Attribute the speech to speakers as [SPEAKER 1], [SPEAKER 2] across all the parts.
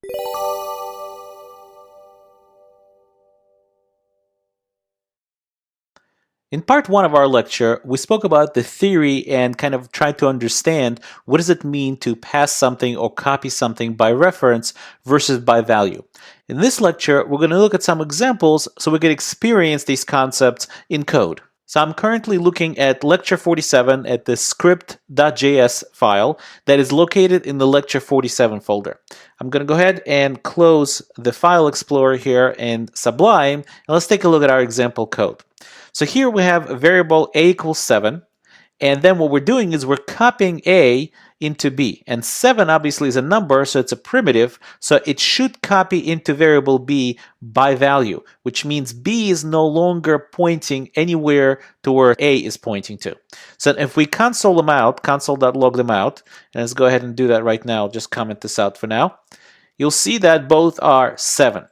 [SPEAKER 1] In part one of our lecture, we spoke about the theory and kind of tried to understand what does it mean to pass something or copy something by reference versus by value. In this lecture, we're going to look at some examples so we can experience these concepts in code. So I'm currently looking at lecture 47 at the script.js file that is located in the lecture 47 folder. I'm going to go ahead and close the file explorer here in Sublime, and let's take a look at our example code. So here we have a variable a equals 7, and then what we're doing is we're copying a into b, and 7 obviously is a number, so it's a primitive, so it should copy into variable b by value, which means b is no longer pointing anywhere to where a is pointing to. So if we console them out, console.log them out, and let's go ahead and do that right now, just comment this out for now, you'll see that both are 7.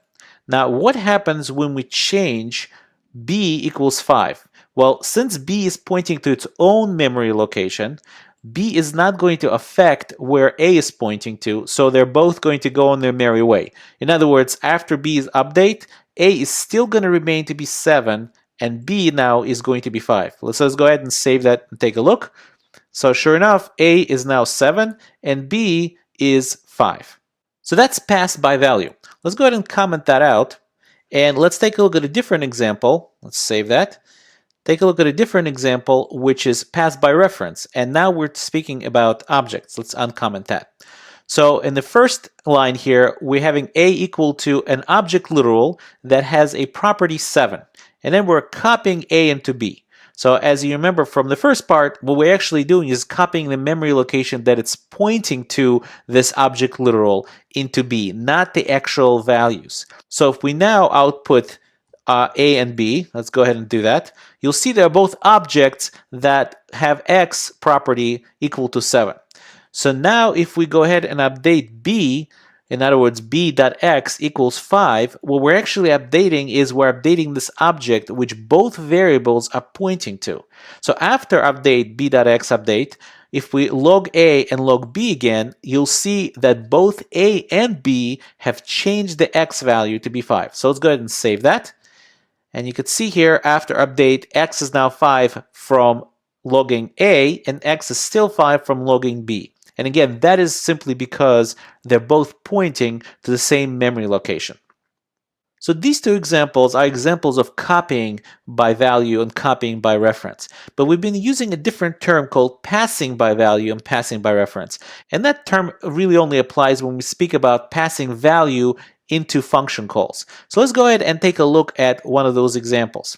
[SPEAKER 1] Now what happens when we change b equals 5? Well, since b is pointing to its own memory location, b is not going to affect where a is pointing to, so they're both going to go on their merry way. In other words, after b's update, a is still going to remain to be 7, and b now is going to be 5. Let's go ahead and save that and take a look. So sure enough, a is now 7, and b is 5. So that's passed by value. Let's go ahead and comment that out. And let's take a look at a different example. Let's save that. Take a look at a different example, which is passed by reference. And now we're speaking about objects. Let's uncomment that. So in the first line here, we're having a equal to an object literal that has a property 7. And then we're copying a into b. So as you remember from the first part, what we're actually doing is copying the memory location that it's pointing to this object literal into b, not the actual values. So if we now output a and b, let's go ahead and do that, you'll see they're both objects that have x property equal to 7. So now if we go ahead and update b, in other words, b.x equals 5, what we're actually updating is we're updating this object which both variables are pointing to. So after update b.x update, if we log a and log b again, you'll see that both a and b have changed the x value to be 5. So let's go ahead and save that. And you can see here after update, x is now 5 from logging a, and x is still 5 from logging b. And again, that is simply because they're both pointing to the same memory location. So these two examples are examples of copying by value and copying by reference. But we've been using a different term called passing by value and passing by reference. And that term really only applies when we speak about passing value into function calls. So let's go ahead and take a look at one of those examples.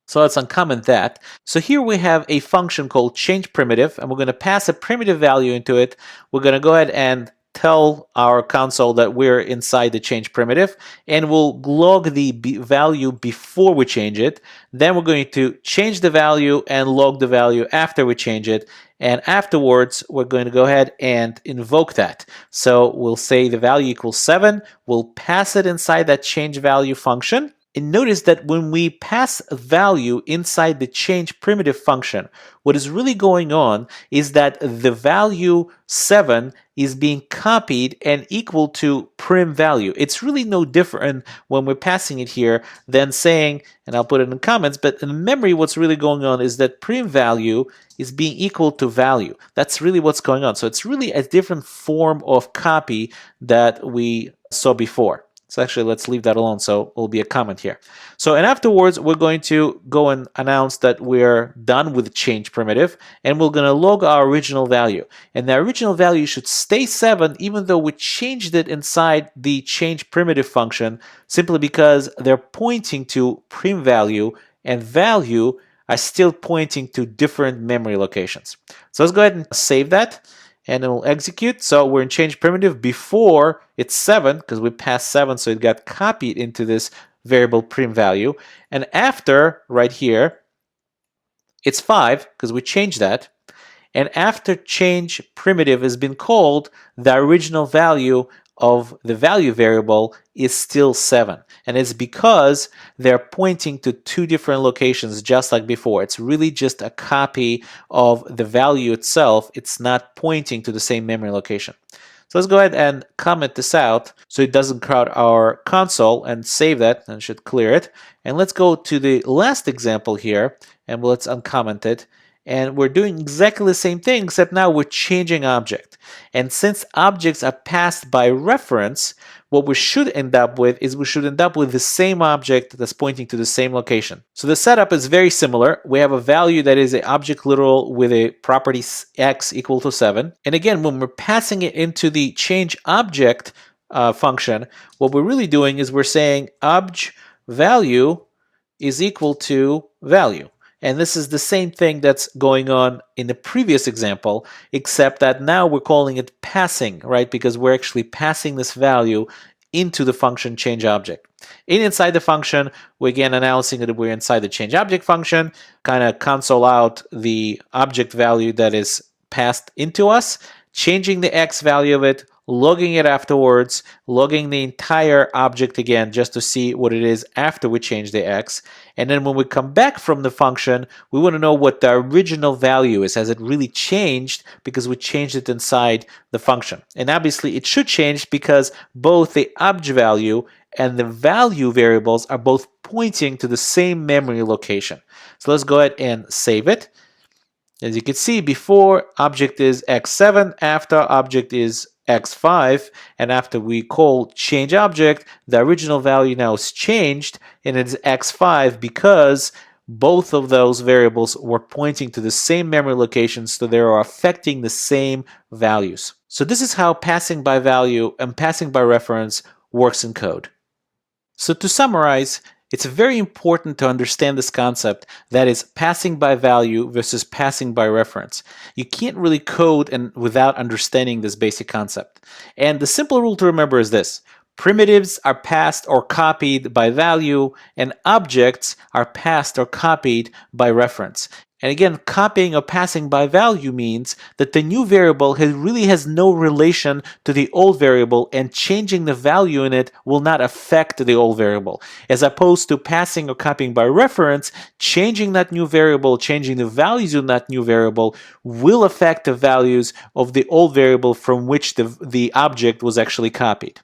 [SPEAKER 1] So let's uncomment that. So here we have a function called change primitive, and we're going to pass a primitive value into it. We're going to go ahead and tell our console that we're inside the change primitive, and we'll log the value before we change it. Then we're going to change the value and log the value after we change it. And afterwards, we're going to go ahead and invoke that. So we'll say the value equals 7. We'll pass it inside that change value function. And notice that when we pass a value inside the change primitive function, what is really going on is that the value 7 is being copied and equal to prim value. It's really no different when we're passing it here than saying, and I'll put it in comments, but in memory what's really going on is that prim value is being equal to value. That's really what's going on. So it's really a different form of copy that we saw before. So actually, let's leave that alone, so it will be a comment here. So, and afterwards, we're going to go and announce that we're done with the change primitive, and we're going to log our original value. And the original value should stay 7, even though we changed it inside the change primitive function, simply because they're pointing to prim value, and value are still pointing to different memory locations. So let's go ahead and save that. And it will execute. So we're in change primitive before it's 7, because we passed 7, so it got copied into this variable prim value. And after, right here, it's 5, because we changed that. And after change primitive has been called, the original value of the value variable is still 7. And it's because they're pointing to two different locations just like before. It's really just a copy of the value itself. It's not pointing to the same memory location. So let's go ahead and comment this out so it doesn't crowd our console, and save that, and should clear it. And let's go to the last example here, and let's uncomment it. And we're doing exactly the same thing, except now we're changing object. And since objects are passed by reference, what we should end up with is we should end up with the same object that's pointing to the same location. So the setup is very similar. We have a value that is an object literal with a property x equal to 7. And again, when we're passing it into the change object function, what we're really doing is we're saying obj value is equal to value. And this is the same thing that's going on in the previous example, except that now we're calling it passing, right? Because we're actually passing this value into the function change object. Inside the function, we're again announcing that we're inside the change object function, kind of console out the object value that is passed into us, changing the x value of it, logging it afterwards, logging the entire object again just to see what it is after we change the x. And then when we come back from the function, we want to know what the original value is. Has it really changed because we changed it inside the function? And obviously it should change because both the obj value and the value variables are both pointing to the same memory location. So let's go ahead and save it. As you can see, before object is x7, after object is x5, and after we call change object, the original value now is changed and it's x5 because both of those variables were pointing to the same memory locations, so they are affecting the same values. So this is how passing by value and passing by reference works in code. So to summarize, it's very important to understand this concept, that is passing by value versus passing by reference. You can't really code without understanding this basic concept. And the simple rule to remember is this: primitives are passed or copied by value, and objects are passed or copied by reference. And again, copying or passing by value means that the new variable really has no relation to the old variable, and changing the value in it will not affect the old variable. As opposed to passing or copying by reference, changing that new variable, changing the values in that new variable will affect the values of the old variable from which the object was actually copied.